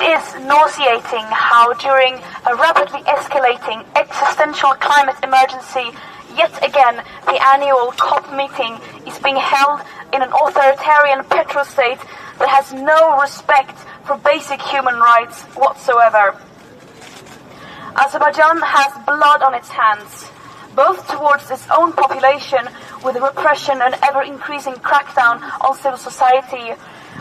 is nauseating how during a rapidly escalating existential climate emergency, yet again the annual COP meeting is being held in an authoritarian petrostate that has no respect for basic human rights whatsoever. Azerbaijan has blood on its hands, both towards its own population with the repression and ever-increasing crackdown on civil society,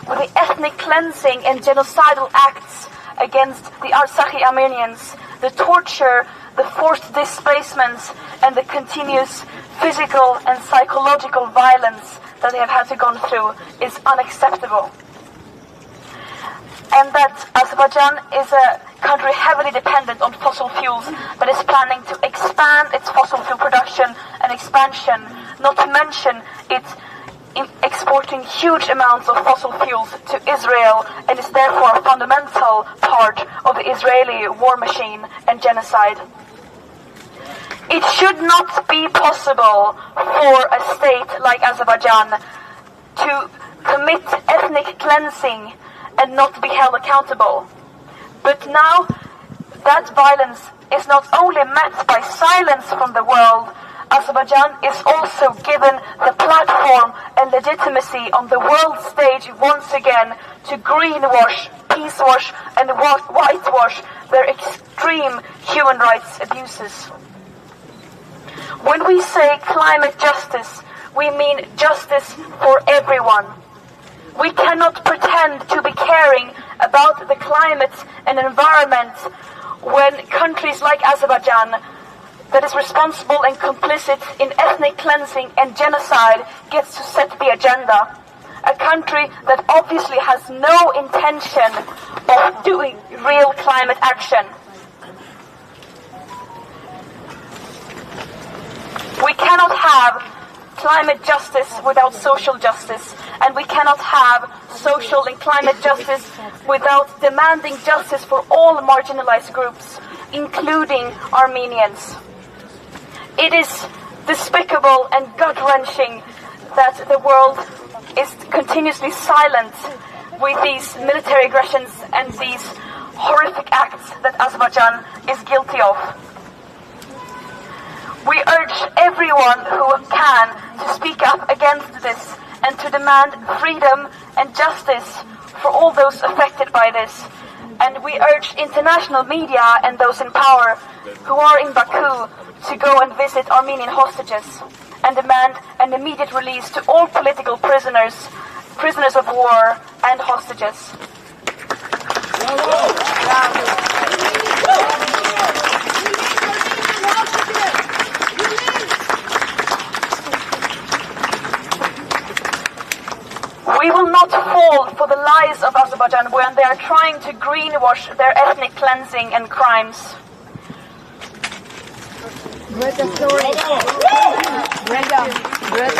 with the ethnic cleansing and genocidal acts against the Artsakhi Armenians, the torture, the forced displacements, and the continuous physical and psychological violence that they have had to go through is unacceptable. And that Azerbaijan is a country heavily dependent on fossil fuels that is planning to expand its fossil fuel production and expansion, not to mention it exporting huge amounts of fossil fuels to Israel, and is therefore a fundamental part of the Israeli war machine and genocide. It should not be possible for a state like Azerbaijan to commit ethnic cleansing and not be held accountable. But now that violence is not only met by silence from the world, Azerbaijan is also given the platform and legitimacy on the world stage once again to greenwash, peacewash and whitewash their extreme human rights abuses. When we say climate justice, we mean justice for everyone. We cannot pretend to be caring about the climate and environment when countries like Azerbaijan, that is responsible and complicit in ethnic cleansing and genocide, gets to set the agenda. A country that obviously has no intention of doing real climate action. We cannot have climate justice without social justice, and we cannot have social and climate justice without demanding justice for all marginalized groups, including Armenians. It is despicable and gut-wrenching that the world is continuously silent with these military aggressions and these horrific acts that Azerbaijan is guilty of. We urge everyone who can to speak up against this and to demand freedom and justice for all those affected by this. And we urge international media and those in power who are in Baku to go and visit Armenian hostages and demand an immediate release to all political prisoners, prisoners of war and hostages. We will not fall for the lies of Azerbaijan when they are trying to greenwash their ethnic cleansing and crimes. Greta, sorry. Greta.